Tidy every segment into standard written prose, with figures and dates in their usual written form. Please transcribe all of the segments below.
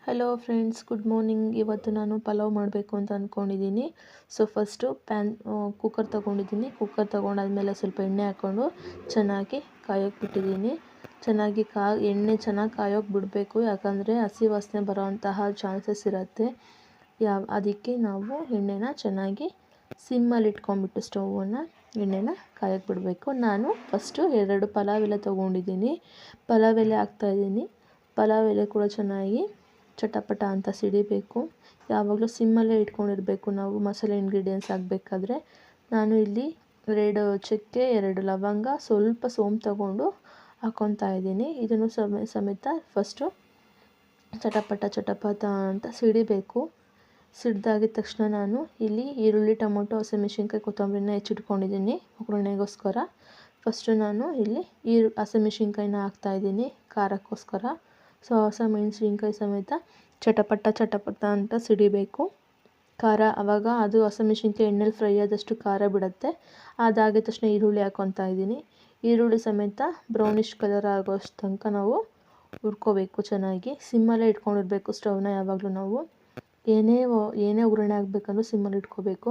Hello friends, good morning. ಇವತ್ತು ನಾನು ಪಲಾವ್ ಮಾಡಬೇಕು ಅಂತ ಅಂದ್ಕೊಂಡಿದ್ದೀನಿ. ಸೊ ಫಸ್ಟು ಕುಕ್ಕರ್ ತೊಗೊಂಡಿದ್ದೀನಿ. ಕುಕ್ಕರ್ ತೊಗೊಂಡಾದ್ಮೇಲೆ ಸ್ವಲ್ಪ ಎಣ್ಣೆ ಹಾಕ್ಕೊಂಡು ಚೆನ್ನಾಗಿ ಕಾಯೋಕ್ಕೆ ಬಿಟ್ಟಿದ್ದೀನಿ. ಎಣ್ಣೆ ಚೆನ್ನಾಗಿ ಕಾಯೋಕ್ಕೆ ಬಿಡಬೇಕು, ಯಾಕಂದರೆ ಹಸಿ ವಾಸನೆ ಬರೋವಂತಹ ಚಾನ್ಸಸ್ ಇರುತ್ತೆ. ಅದಕ್ಕೆ ನಾವು ಎಣ್ಣೆನ ಚೆನ್ನಾಗಿ ಸಿಮ್ಮಲ್ಲಿ ಇಟ್ಕೊಂಡ್ಬಿಟ್ಟು ಸ್ಟೌವನ್ನು ಎಣ್ಣೆನ ಕಾಯೋಕ್ಕೆ ಬಿಡಬೇಕು. ನಾನು ಫಸ್ಟು 2 ಪಲಾವ್ ಎಲೆ ತೊಗೊಂಡಿದ್ದೀನಿ. ಪಲಾವ್ ಎಲೆ ಹಾಕ್ತಾಯಿದ್ದೀನಿ. ಪಲಾವ್ ಎಲೆ ಕೂಡ ಚೆನ್ನಾಗಿ ಚಟಪಟ ಅಂತ ಸಿಡಿಬೇಕು. ಯಾವಾಗಲೂ ಸಿಮ್ಮಲ್ಲೇ ಇಟ್ಕೊಂಡಿರಬೇಕು ನಾವು ಮಸಾಲೆ ಇಂಗ್ರೀಡಿಯೆಂಟ್ಸ್ ಹಾಕಬೇಕಾದ್ರೆ. ನಾನು ಇಲ್ಲಿ 2 ಚಕ್ಕೆ, 2 ಲವಂಗ, ಸ್ವಲ್ಪ ಸೋಂಪು ತಗೊಂಡು ಹಾಕ್ಕೊತಾ ಇದ್ದೀನಿ. ಇದನ್ನು ಸಮೇತ ಫಸ್ಟು ಚಟಪಟ ಅಂತ ಸಿಡಿಬೇಕು. ಸಿಡ್ದಾಗಿದ ತಕ್ಷಣ ನಾನು ಇಲ್ಲಿ ಈರುಳ್ಳಿ, ಟೊಮೊಟೊ, ಹಸಿಮೆಣಸಿನ್ಕಾಯಿ, ಕೊತ್ತಂಬರಿನ ಹೆಚ್ಚಿಟ್ಕೊಂಡಿದ್ದೀನಿ ಒಗ್ಗರಣೆಗೋಸ್ಕರ. ಫಸ್ಟು ನಾನು ಇಲ್ಲಿ ಹಸಿಮೆಣಸಿನ್ಕಾಯಿನ ಹಾಕ್ತಾಯಿದ್ದೀನಿ ಖಾರಕ್ಕೋಸ್ಕರ. ಸೊ ಹಸಿಮೆಣಸಿನ್ಕಾಯಿ ಸಮೇತ ಚಟಪಟ ಅಂತ ಸಿಡಿಬೇಕು ಖಾರ. ಆವಾಗ ಅದು ಹಸಿಮೆಣಸಿನ್ಕಾಯಿ ಎಣ್ಣೆಲಿ ಫ್ರೈ ಆದಷ್ಟು ಖಾರ ಬಿಡುತ್ತೆ. ಅದಾಗಿದ ತಕ್ಷಣ ಈರುಳ್ಳಿ ಹಾಕ್ಕೊತಾ ಇದ್ದೀನಿ. ಈರುಳ್ಳಿ ಸಮೇತ ಬ್ರೌನಿಷ್ ಕಲರ್ ಆಗೋಷ್ಟು ತನಕ ನಾವು ಹುರ್ಕೋಬೇಕು ಚೆನ್ನಾಗಿ. ಸಿಮ್ಮಲ್ಲೇ ಇಟ್ಕೊಂಡಿರಬೇಕು ಸ್ಟವ್ನ. ಯಾವಾಗಲೂ ನಾವು ಏನೇ ಒಗ್ಗರಣೆ ಹಾಕ್ಬೇಕಂದ್ರೂ ಸಿಮ್ಮಲ್ಲಿ ಇಟ್ಕೋಬೇಕು.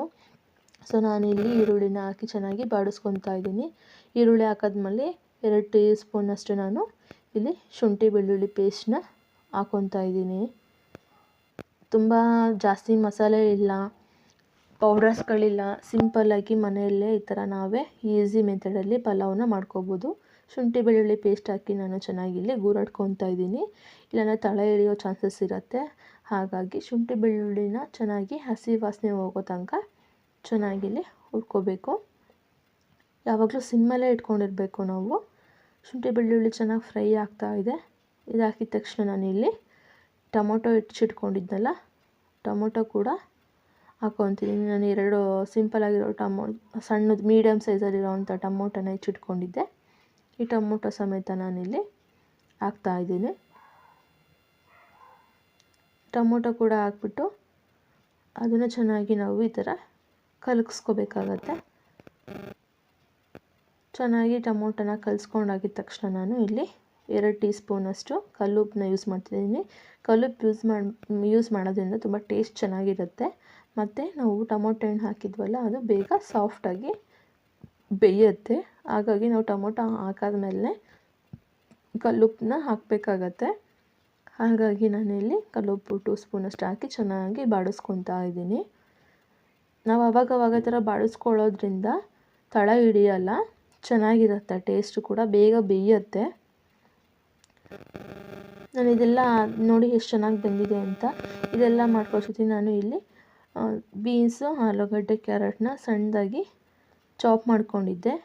ಸೊ ನಾನಿಲ್ಲಿ ಈರುಳ್ಳಿನ ಹಾಕಿ ಚೆನ್ನಾಗಿ ಬಾಡಿಸ್ಕೊತಾ ಇದ್ದೀನಿ. ಈರುಳ್ಳಿ ಹಾಕಿದ್ಮೇಲೆ 2 ಟೀ ಸ್ಪೂನಷ್ಟು ನಾನು ಇಲ್ಲಿ ಶುಂಠಿ ಬೆಳ್ಳುಳ್ಳಿ ಪೇಸ್ಟ್ನ ಹಾಕ್ಕೊತಾ ಇದ್ದೀನಿ. ತುಂಬ ಜಾಸ್ತಿ ಮಸಾಲೆ ಇಲ್ಲ, ಪೌಡರ್ಸ್ಗಳಿಲ್ಲ. ಸಿಂಪಲ್ಲಾಗಿ ಮನೆಯಲ್ಲೇ ಈ ಥರ ನಾವೇ ಈಸಿ ಮೆಥಡಲ್ಲಿ ಪಲಾವ್ನ ಮಾಡ್ಕೋಬೋದು. ಶುಂಠಿ ಬೆಳ್ಳುಳ್ಳಿ ಪೇಸ್ಟ್ ಹಾಕಿ ನಾನು ಚೆನ್ನಾಗಿ ಇಲ್ಲಿ ಗೂರಾಡ್ಕೊತಾ ಇದ್ದೀನಿ. ಇಲ್ಲಾಂದರೆ ತಳ ಎಳೆಯೋ ಚಾನ್ಸಸ್ ಇರುತ್ತೆ. ಹಾಗಾಗಿ ಶುಂಠಿ ಬೆಳ್ಳುಳ್ಳಿನ ಚೆನ್ನಾಗಿ ಹಸಿ ವಾಸನೆ ಹೋಗೋ ತನಕ ಚೆನ್ನಾಗಿಲ್ಲಿ ಹುರ್ಕೋಬೇಕು. ಯಾವಾಗಲೂ ಸಿಮ್ಮಲ್ಲೇ ಇಟ್ಕೊಂಡಿರಬೇಕು ನಾವು. ಶುಂಠಿ ಬೆಳ್ಳುಳ್ಳಿ ಚೆನ್ನಾಗಿ ಫ್ರೈ ಆಗ್ತಾಯಿದೆ. ಇದು ಹಾಕಿದ ತಕ್ಷಣ ನಾನಿಲ್ಲಿ ಟೊಮೊಟೊ ಹೆಚ್ಚಿಟ್ಕೊಂಡಿದ್ನಲ್ಲ, ಟೊಮೊಟೊ ಕೂಡ ಹಾಕ್ಕೊತೀನಿ. ನಾನು 2 ಸಿಂಪಲಾಗಿರೋ ಸಣ್ಣದು ಮೀಡಿಯಮ್ ಸೈಜಲ್ಲಿರೋವಂಥ ಟೊಮೊಟೊನ ಹೆಚ್ಚಿಟ್ಕೊಂಡಿದ್ದೆ. ಈ ಟೊಮೊಟೊ ಸಮೇತ ನಾನಿಲ್ಲಿ ಹಾಕ್ತಾಯಿದ್ದೀನಿ. ಟೊಮೊಟೊ ಕೂಡ ಹಾಕ್ಬಿಟ್ಟು ಅದನ್ನು ಚೆನ್ನಾಗಿ ನಾವು ಈ ಥರ ಕಲಗಿಸ್ಕೋಬೇಕಾಗತ್ತೆ. ಚೆನ್ನಾಗಿ ಟೊಮೊಟೊನ ಕಲಿಸ್ಕೊಂಡಾಗಿದ ತಕ್ಷಣ ನಾನು ಇಲ್ಲಿ 2 ಟೀ ಸ್ಪೂನಷ್ಟು ಕಲ್ಲುಪ್ಪನ್ನ ಯೂಸ್ ಮಾಡ್ತಿದ್ದೀನಿ. ಕಲ್ಲುಪ್ಪು ಯೂಸ್ ಮಾಡೋದ್ರಿಂದ ತುಂಬ ಟೇಸ್ಟ್ ಚೆನ್ನಾಗಿರುತ್ತೆ. ಮತ್ತು ನಾವು ಟೊಮೊಟೊ ಹಣ್ಣು ಹಾಕಿದ್ವಲ್ಲ, ಅದು ಬೇಗ ಸಾಫ್ಟಾಗಿ ಬೇಯುತ್ತೆ. ಹಾಗಾಗಿ ನಾವು ಟೊಮೊಟೊ ಹಾಕಾದ್ಮೇಲೆ ಕಲ್ಲುಪ್ಪನ್ನ ಹಾಕಬೇಕಾಗತ್ತೆ. ಹಾಗಾಗಿ ನಾನಿಲ್ಲಿ ಕಲ್ಲುಪ್ಪು 2 ಸ್ಪೂನಷ್ಟು ಹಾಕಿ ಚೆನ್ನಾಗಿ ಬಾಡಿಸ್ಕೊತಾ ಇದ್ದೀನಿ. ನಾವು ಅವಾಗವಾಗ ಥರ ಬಾಡಿಸ್ಕೊಳ್ಳೋದ್ರಿಂದ ತಳ ಹಿಡಿಯಲ್ಲ, ಚೆನ್ನಾಗಿರುತ್ತೆ. ಟೇಸ್ಟು ಕೂಡ ಬೇಗ ಬೇಯುತ್ತೆ. ನಾನು ಇದೆಲ್ಲ ನೋಡಿ ಎಷ್ಟು ಚೆನ್ನಾಗಿ ಬಂದಿದೆ ಅಂತ. ಇದೆಲ್ಲ ಮಾಡ್ಕೊಳ್ತೀನಿ. ನಾನು ಇಲ್ಲಿ ಬೀನ್ಸು, ಆಲೂಗಡ್ಡೆ, ಕ್ಯಾರೆಟ್ನ ಸಣ್ಣದಾಗಿ ಚಾಪ್ ಮಾಡ್ಕೊಂಡಿದ್ದೆ,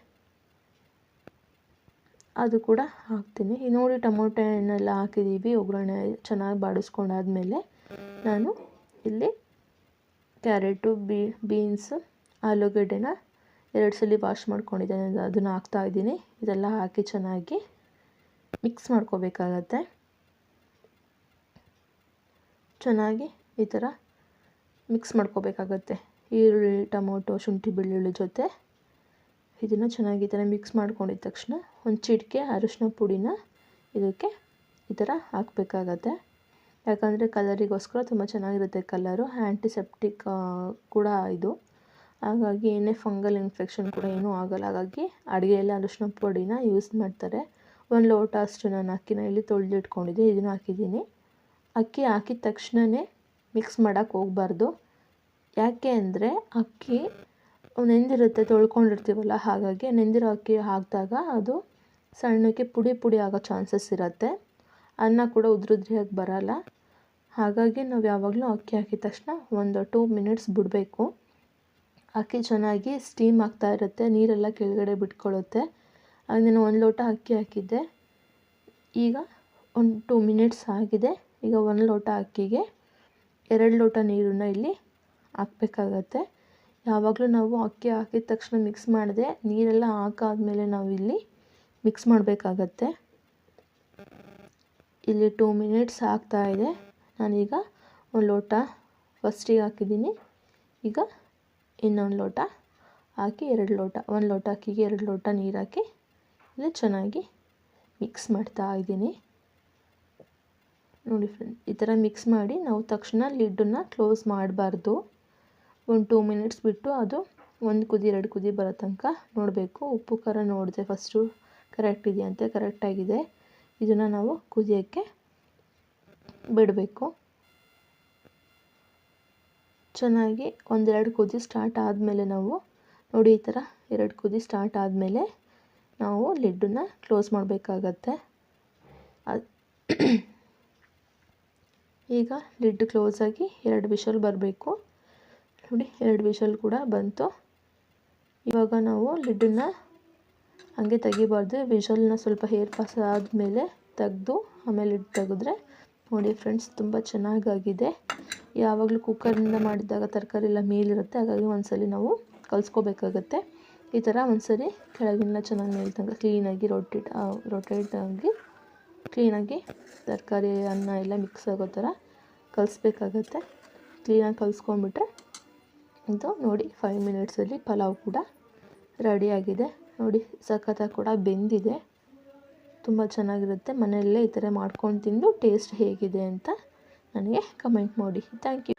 ಅದು ಕೂಡ ಹಾಕ್ತೀನಿ. ನೋಡಿ ಟೊಮೊಟೊ ಹಣ್ಣೆಲ್ಲ ಹಾಕಿದ್ದೀವಿ. ಒಗ್ಗರಣೆ ಚೆನ್ನಾಗಿ ಬಾಡಿಸ್ಕೊಂಡಾದ್ಮೇಲೆ ನಾನು ಇಲ್ಲಿ ಕ್ಯಾರೆಟು, ಬೀನ್ಸು, ಆಲೂಗಡ್ಡೆನ 2 ಸಲ ವಾಶ್ ಮಾಡ್ಕೊಂಡಿದ್ದೇನೆ, ಅದನ್ನು ಹಾಕ್ತಾಯಿದ್ದೀನಿ. ಇದೆಲ್ಲ ಹಾಕಿ ಚೆನ್ನಾಗಿ ಮಿಕ್ಸ್ ಮಾಡ್ಕೋಬೇಕಾಗತ್ತೆ. ಚೆನ್ನಾಗಿ ಈ ಥರ ಮಿಕ್ಸ್ ಮಾಡ್ಕೋಬೇಕಾಗತ್ತೆ. ಈರುಳ್ಳಿ, ಟೊಮೊಟೊ, ಶುಂಠಿ ಬೆಳ್ಳುಳ್ಳಿ ಜೊತೆ ಇದನ್ನು ಚೆನ್ನಾಗಿ ಈ ಥರ ಮಿಕ್ಸ್ ಮಾಡ್ಕೊಂಡಿದ್ದ ತಕ್ಷಣ ಒಂದು ಚಿಟಿಕೆ ಅರಿಶಿನ ಪುಡಿನ ಇದಕ್ಕೆ ಈ ಥರ ಹಾಕಬೇಕಾಗತ್ತೆ. ಯಾಕಂದರೆ ಕಲರಿಗೋಸ್ಕರ ತುಂಬ ಚೆನ್ನಾಗಿರುತ್ತೆ ಕಲರು. ಆ್ಯಂಟಿಸೆಪ್ಟಿಕ್ ಕೂಡ ಇದು. ಹಾಗಾಗಿ ಏನೇ ಫಂಗಲ್ ಇನ್ಫೆಕ್ಷನ್ ಕೂಡ ಏನೂ ಆಗೋಲ್ಲ. ಹಾಗಾಗಿ ಅಡುಗೆಯಲ್ಲಿ ಅರಿಶಿನ ಪುಡಿನ ಯೂಸ್ ಮಾಡ್ತಾರೆ. 1 ಲೋಟ ಅಷ್ಟು ನಾನು ಅಕ್ಕಿನ ಇಲ್ಲಿ ತೊಳೆದಿಟ್ಕೊಂಡಿದ್ದೆ, ಇದನ್ನು ಹಾಕಿದ್ದೀನಿ. ಅಕ್ಕಿ ಹಾಕಿದ ತಕ್ಷಣವೇ ಮಿಕ್ಸ್ ಮಾಡೋಕ್ಕೆ ಹೋಗಬಾರ್ದು. ಯಾಕೆ ಅಂದರೆ ಅಕ್ಕಿ ನೆಂದಿರುತ್ತೆ, ತೊಳ್ಕೊಂಡಿರ್ತೀವಲ್ಲ. ಹಾಗಾಗಿ ನೆಂದಿರೋ ಅಕ್ಕಿ ಹಾಕಿದಾಗ ಅದು ಸಣ್ಣಕ್ಕೆ ಪುಡಿ ಆಗೋ ಚಾನ್ಸಸ್ ಇರುತ್ತೆ. ಅನ್ನ ಕೂಡ ಉದ್ರುದ್ರಿಯಾಗಿ ಬರೋಲ್ಲ. ಹಾಗಾಗಿ ನಾವು ಯಾವಾಗಲೂ ಅಕ್ಕಿ ಹಾಕಿದ ತಕ್ಷಣ ಒಂದು 2 ಮಿನಿಟ್ಸ್ ಬಿಡಬೇಕು. ಅಕ್ಕಿ ಚೆನ್ನಾಗಿ ಸ್ಟೀಮ್ ಆಗ್ತಾ ಇರುತ್ತೆ, ನೀರೆಲ್ಲ ಕೆಳಗಡೆ ಬಿಟ್ಕೊಳ್ಳುತ್ತೆ. ಆಗ ನಾನು 1 ಲೋಟ ಅಕ್ಕಿ ಹಾಕಿದ್ದೆ. ಈಗ ಒಂದು 2 ಮಿನಿಟ್ಸ್ ಆಗಿದೆ. ಈಗ 1 ಲೋಟ ಅಕ್ಕಿಗೆ 2 ಲೋಟ ನೀರನ್ನು ಇಲ್ಲಿ ಹಾಕಬೇಕಾಗತ್ತೆ. ಯಾವಾಗಲೂ ನಾವು ಅಕ್ಕಿ ಹಾಕಿದ ತಕ್ಷಣ ಮಿಕ್ಸ್ ಮಾಡದೆ ನೀರೆಲ್ಲ ಹಾಕಾದ್ಮೇಲೆ ನಾವು ಇಲ್ಲಿ ಮಿಕ್ಸ್ ಮಾಡಬೇಕಾಗತ್ತೆ. ಇಲ್ಲಿ 2 ಮಿನಿಟ್ಸ್ ಆಗ್ತಾಯಿದೆ. ನಾನೀಗ 1 ಲೋಟ ಫಸ್ಟಿಗೆ ಹಾಕಿದ್ದೀನಿ. ಈಗ ಇನ್ನೊಂದು ಲೋಟ ಹಾಕಿ 2 ಲೋಟ, 1 ಲೋಟ ಅಕ್ಕಿಗೆ 2 ಲೋಟ ನೀರು ಹಾಕಿ ಇಲ್ಲಿ ಚೆನ್ನಾಗಿ ಮಿಕ್ಸ್ ಮಾಡ್ತಾ ಇದ್ದೀನಿ. ನೋಡಿ ಫ್ರೆಂಡ್, ಈ ಥರ ಮಿಕ್ಸ್ ಮಾಡಿ ನಾವು ತಕ್ಷಣ ಲಿಡ್ಡನ್ನು ಕ್ಲೋಸ್ ಮಾಡಬಾರ್ದು. ಒಂದು 2 ಮಿನಿಟ್ಸ್ ಬಿಟ್ಟು ಅದು 1 ಕುದಿ 2 ಕುದಿ ಬರೋ ತನಕ ನೋಡಬೇಕು. ಉಪ್ಪು ಖಾರ ನೋಡಿದೆ ಫಸ್ಟು ಕರೆಕ್ಟ್ ಇದೆಯಂತೆ, ಕರೆಕ್ಟಾಗಿದೆ. ಇದನ್ನು ನಾವು ಕುದಿಯೋಕ್ಕೆ ಬಿಡಬೇಕು. ಚೆನ್ನಾಗಿ 1-2 ಕುದಿ ಸ್ಟಾರ್ಟ್ ಆದಮೇಲೆ ನಾವು ನೋಡಿ, ಈ ಥರ 2 ಕುದಿ ಸ್ಟಾರ್ಟ್ ಆದಮೇಲೆ ನಾವು ಲಿಡ್ಡನ್ನು ಕ್ಲೋಸ್ ಮಾಡಬೇಕಾಗತ್ತೆ. ಈಗ ಲಿಡ್ ಕ್ಲೋಸ್ ಆಗಿ 2 ವಿಷಲ್ ಬರಬೇಕು. ನೋಡಿ 2 ವಿಷಲ್ ಕೂಡ ಬಂತು. ಇವಾಗ ನಾವು ಲಿಡ್ಡನ್ನು ಹಾಗೆ ತೆಗಿಬಾರ್ದು. ವಿಷಲ್ನ ಸ್ವಲ್ಪ ಹೇರ್ ಪಾಸ್ ಆದಮೇಲೆ ತೆಗೆದು ಆಮೇಲೆ ಲಿಡ್ ತೆಗೆದ್ರೆ ನೋಡಿ ಫ್ರೆಂಡ್ಸ್, ತುಂಬ ಚೆನ್ನಾಗಾಗಿದೆ. ಯಾವಾಗಲೂ ಕುಕ್ಕರಿಂದ ಮಾಡಿದಾಗ ತರಕಾರಿ ಎಲ್ಲ ಮೇಲಿರುತ್ತೆ, ಹಾಗಾಗಿ ಒಂದ್ಸಲಿ ನಾವು ಕಲಿಸ್ಕೋಬೇಕಾಗತ್ತೆ. ಈ ಥರ ಒಂದ್ಸರಿ ಕೆಳಗಿನ ಚೆನ್ನಾಗಿ ಮೇಲೆ ತನಕ ಕ್ಲೀನಾಗಿ ರೊಟೇಟ್ ಆಗಿ ಕ್ಲೀನಾಗಿ ತರಕಾರಿ ಅನ್ನ ಎಲ್ಲ ಮಿಕ್ಸ್ ಆಗೋ ಥರ ಕಲಿಸ್ಬೇಕಾಗತ್ತೆ. ಕ್ಲೀನಾಗಿ ಕಲಿಸ್ಕೊಂಡ್ಬಿಟ್ರೆ ಇದು ನೋಡಿ 5 ಮಿನಿಟ್ಸಲ್ಲಿ ಪಲಾವ್ ಕೂಡ ರೆಡಿಯಾಗಿದೆ. ನೋಡಿ ಸಖತ್ತಾಗಿ ಕೂಡ ಬೆಂದಿದೆ. ತುಂಬ ಚೆನ್ನಾಗಿರುತ್ತೆ. ಮನೆಯಲ್ಲೇ ಈ ಥರ ಮಾಡ್ಕೊಂಡು ತಿಂದು ಟೇಸ್ಟ್ ಹೇಗಿದೆ ಅಂತ ನನಗೆ ಕಮೆಂಟ್ ಮಾಡಿ. Thank you.